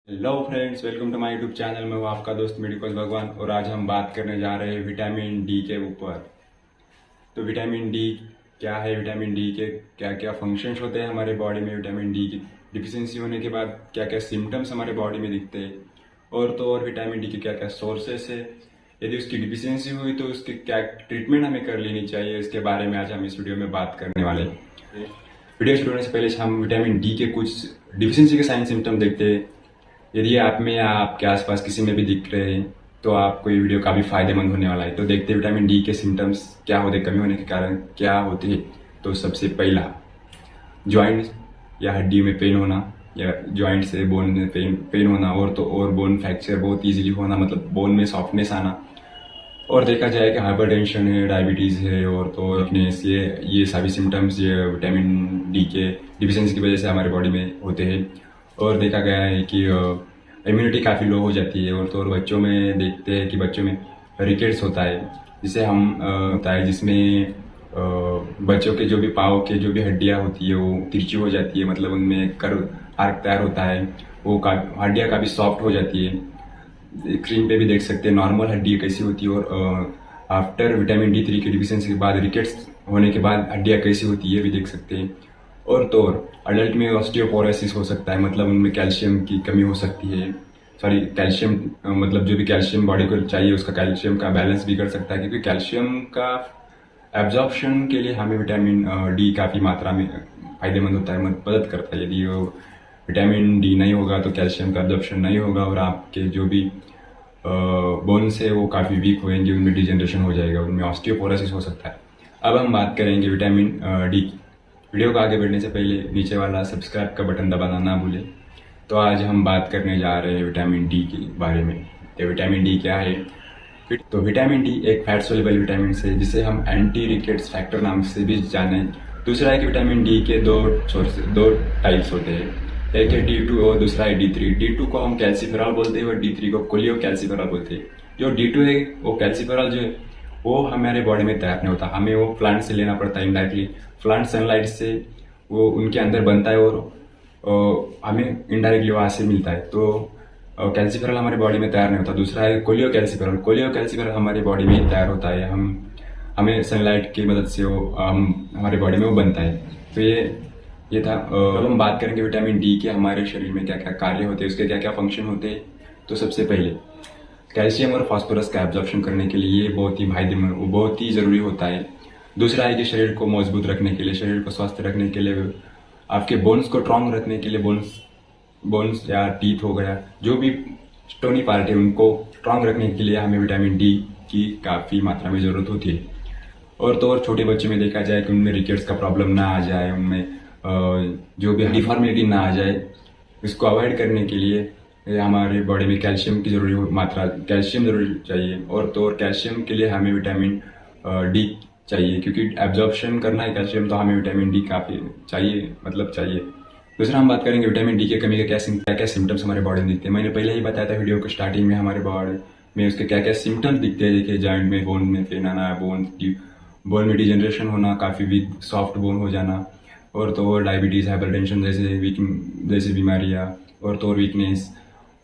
Hello friends, welcome to my YouTube channel. मैं हूँ आपका दोस्त मेडिकल भगवान और आज हम बात करने जा रहे हैं विटामिन डी के ऊपर। तो विटामिन डी क्या है, विटामिन डी के क्या क्या फंक्शंस होते हैं हमारे बॉडी में, विटामिन डी की डिफिशियंसी होने के बाद क्या क्या सिम्टम्स हमारे बॉडी में दिखते हैं, और तो और विटामिन डी के क्या क्या सोर्सेस है, यदि उसकी डिफिशियंसी हुई तो उसकी क्या ट्रीटमेंट हमें कर लेनी चाहिए, इसके बारे में आज हम इस वीडियो में बात करने वाले हैं। वीडियो शुरू होने से पहले हम विटामिन डी के कुछ डिफिशियंसी के साइन सिम्टम देखते हैं। यदि आप में या आपके आसपास किसी में भी दिख रहे हैं तो आपको ये वीडियो काफ़ी फायदेमंद होने वाला है। तो देखते हैं विटामिन डी के सिम्टम्स क्या होते, कमी होने के कारण क्या होते हैं। तो सबसे पहला, जॉइंट या हड्डी में पेन होना, या जॉइंट से बोन में पेन होना, और तो और बोन फ्रैक्चर बहुत इजीली होना, मतलब बोन में सॉफ्टनेस आना। और देखा जाए कि हाइपरटेंशन है, डायबिटीज़ है, और तो वीकनेस, ये सभी सिम्टम्स ये विटामिन डी के डिफिशियंसी की वजह से हमारे बॉडी में होते हैं। और देखा गया है कि इम्यूनिटी काफ़ी लो हो जाती है, और तो और बच्चों में देखते हैं कि बच्चों में रिकेट्स होता है, जिसे हम होता है जिसमें बच्चों के जो भी पाँव के जो भी हड्डियाँ होती है वो तिरछी हो जाती है, मतलब उनमें कर्व आर्क तैयार होता है, वो हड्डियाँ काफ़ी सॉफ्ट हो जाती है। स्क्रीन पे भी देख सकते हैं नॉर्मल हड्डी कैसी होती है, और आफ्टर विटामिन डी 3 की डिफिशियंसी के बाद रिकेट्स होने के बाद हड्डियाँ कैसी होती है ये भी देख सकते हैं। और तो और अडल्ट में ऑस्टियोपोरोसिस हो सकता है, मतलब उनमें कैल्शियम की कमी हो सकती है। सॉरी, कैल्शियम मतलब जो भी कैल्शियम बॉडी को चाहिए उसका कैल्शियम का बैलेंस भी कर सकता है, क्योंकि कैल्शियम का एब्जॉर्प्शन के लिए हमें विटामिन डी काफ़ी मात्रा में फायदेमंद होता है, मदद करता है। यदि वो विटामिन डी नहीं होगा तो कैल्शियम का एब्जॉर्प्शन नहीं होगा, और आपके जो भी बोन्स है वो काफ़ी वीक होएंगे, उनमें डिजेनरेशन हो जाएगा, उनमें ऑस्टियोपोरोसिस हो सकता है। अब हम बात करेंगे विटामिन डी की। वीडियो को आगे बढ़ने से पहले नीचे वाला सब्सक्राइब का बटन दबाना ना भूलें। तो आज हम बात करने जा रहे हैं विटामिन डी के बारे में। तो विटामिन डी क्या है? तो विटामिन डी एक फैट सोल्युबल विटामिन है, जिसे हम एंटी रिकेट्स फैक्टर नाम से भी जाने। दूसरा है कि विटामिन डी के दो टाइप्स होते हैं, एक है D2 और दूसरा है D3। D2 को हम कैल्सिफेरॉल बोलते हैं और D3 को कोलियो कैल्सिफेरॉल बोलते हैं। जो D2 है वो कैल्सिफेरॉल जो है वो हमारे बॉडी में तैयार नहीं होता, हमें वो प्लांट से लेना पड़ता है इनडायरेक्टली। प्लांट सनलाइट से वो उनके अंदर बनता है, और हमें इनडायरेक्टली वहाँ से मिलता है। तो कैल्सिफेरॉल हमारे बॉडी में तैयार नहीं होता। दूसरा है कोलियो कैल्सिफेरॉल। कोलियो कैल्सिफेरॉल हमारी बॉडी में तैयार होता है, हमें सनलाइट की मदद से वो हमारे बॉडी में वो बनता है। तो ये था। अब हम बात करेंगे विटामिन डी के हमारे शरीर में क्या क्या कार्य होते हैं, उसके क्या क्या फंक्शन होते हैं। तो सबसे पहले कैल्शियम और फास्फोरस का एब्जॉर्प्शन करने के लिए ये बहुत ही ज़रूरी होता है। दूसरा है कि शरीर को मजबूत रखने के लिए, शरीर को स्वस्थ रखने के लिए, आपके बोन्स को स्ट्रॉन्ग रखने के लिए, बोन्स या टीथ हो गया, जो भी स्टोनी पार्ट है उनको स्ट्रॉन्ग रखने के लिए हमें विटामिन डी की काफ़ी मात्रा में ज़रूरत होती है। और तो और छोटे बच्चों में देखा जाए कि उनमें रिकेट्स का प्रॉब्लम ना आ जाए, उनमें जो भी डिफॉर्मिलिटी ना आ जाए, इसको अवॉइड करने के लिए हमारे बॉडी में कैल्शियम की कैल्शियम जरूरी चाहिए। और तो और कैल्शियम के लिए हमें विटामिन डी चाहिए, क्योंकि एब्जॉर्प्शन करना है कैल्शियम, तो हमें विटामिन डी काफ़ी चाहिए। दूसरा हम बात करेंगे विटामिन डी के कमी के क्या क्या सिम्टम्स हमारे बॉडी में दिखते हैं। मैंने पहले ही बताया था वीडियो के स्टार्टिंग में, हमारे बॉडी में उसके क्या क्या सिम्टम्स दिखते हैं। देखिए, जॉइंट में बोन में पेन आना, बोन में डिजेनरेशन होना, काफ़ी वीक सॉफ्ट बोन हो जाना, और तो और डायबिटीज़, हाइपरटेंशन जैसे बीमारियाँ, और तो और वीकनेस,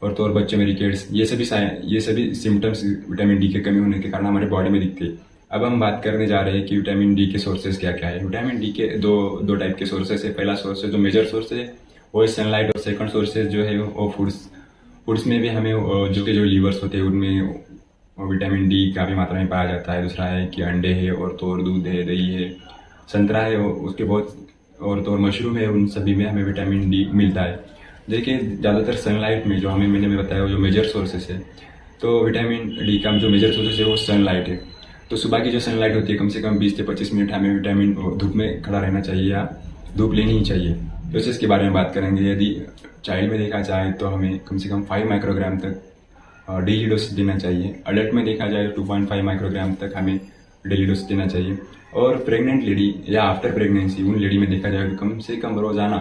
और तो और बच्चों में रिकेट्स, ये सभी सिम्टम्स विटामिन डी के कमी होने के कारण हमारे बॉडी में दिखते हैं। अब हम बात करने जा रहे हैं कि विटामिन डी के सोर्सेज क्या क्या है। विटामिन डी के दो टाइप के सोर्सेज है। पहला सोर्स है जो मेजर सोर्स है वो है सनलाइट, और सेकंड सोर्सेज जो है वो फूड्स में भी हमें जो लीवर्स होते हैं उनमें विटामिन डी काफ़ी मात्रा में पाया जाता है। दूसरा है कि अंडे है, और तो और दूध है, दही है, संतरा है, उसके बहुत, और तो और मशरूम है, उन सभी में हमें विटामिन डी मिलता है। देखिए, ज़्यादातर सनलाइट में जो मैंने बताया जो मेजर सोर्सेस है, तो विटामिन डी का जो मेजर सोर्सेस है वो सनलाइट है। तो सुबह की जो सनलाइट होती है, कम से कम 20 से 25 मिनट हमें विटामिन धूप में खड़ा रहना चाहिए, या धूप लेनी ही चाहिए। तो इसके बारे में बात करेंगे। यदि चाइल्ड में देखा जाए तो हमें कम से कम 5 माइक्रोग्राम तक डेली डोज देना चाहिए। अडल्ट में देखा जाए तो 2.5 माइक्रोग्राम तक हमें डेली डोज देना चाहिए। और प्रेग्नेंट लेडी या आफ्टर प्रेगनेंसी उन लेडी में देखा जाए तो कम से कम रोजाना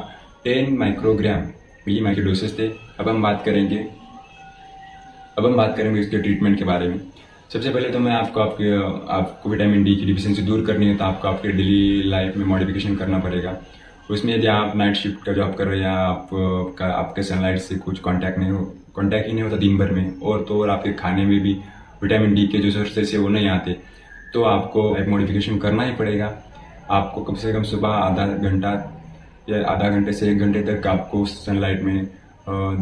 10 माइक्रोग्राम मिली डोसेस थे। अब हम बात करेंगे इसके ट्रीटमेंट के बारे में। सबसे पहले तो मैं आपको विटामिन डी की डिफिशियंसी दूर करनी है तो आपको आपके डेली लाइफ में मॉडिफिकेशन करना पड़ेगा। उसमें यदि आप नाइट शिफ्ट का जॉब कर रहे हैं या आपके सनलाइट से कुछ कांटेक्ट ही नहीं होता दिन भर में, और तो और आपके खाने में भी विटामिन डी के जो सोर्सेस है वो नहीं आते, तो आपको एक मॉडिफिकेशन करना ही पड़ेगा। आपको कम से कम सुबह आधा घंटा या आधा घंटे से 1 घंटे तक आपको सनलाइट में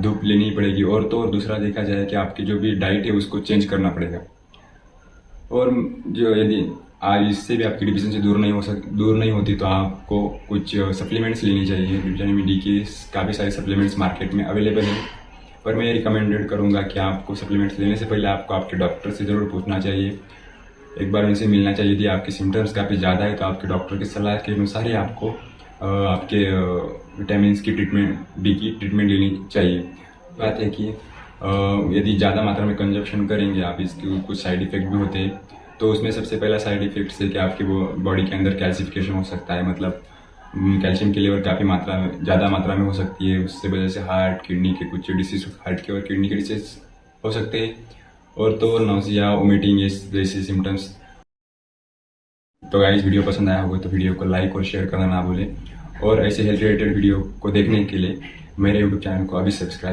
धूप लेनी ही पड़ेगी। और तो और दूसरा देखा जाए कि आपकी जो भी डाइट है उसको चेंज करना पड़ेगा। और जो यदि इससे भी आपकी डिफिशियंसी दूर नहीं होती, तो आपको कुछ सप्लीमेंट्स लेनी चाहिए। विटामिन डी की काफ़ी सारे सप्लीमेंट्स मार्केट में अवेलेबल हैं, पर मैं ये रिकमेंडेड करूँगा कि आपको सप्लीमेंट्स लेने से पहले आपको आपके डॉक्टर से ज़रूर पूछना चाहिए, एक बार उनसे मिलना चाहिए। यदि आपके सिम्टम्स काफ़ी ज़्यादा है तो आपके डॉक्टर की सलाह के अनुसार ही आपको आपके विटामिन की डी की ट्रीटमेंट लेनी चाहिए। बात है कि यदि ज़्यादा मात्रा में कंजप्शन करेंगे आप, इसके कुछ साइड इफ़ेक्ट भी होते हैं। तो उसमें सबसे पहला साइड इफ़ेक्ट है कि आपकी वो बॉडी के अंदर कैल्सिफिकेशन हो सकता है, मतलब कैल्शियम की लेवल काफ़ी ज़्यादा मात्रा में हो सकती है। उससे वजह से हार्ट, किडनी के कुछ डिसीज, हार्ट के और किडनी के डिसीज हो सकते हैं। और तो नौसिया, वोमिटिंग जैसे सिम्टम्स। तो गाइस, वीडियो पसंद आया होगा तो वीडियो को लाइक और शेयर करना ना भूलें, और ऐसे हेल्थ रिलेटेड वीडियो को देखने के लिए मेरे यूट्यूब चैनल को अभी सब्सक्राइब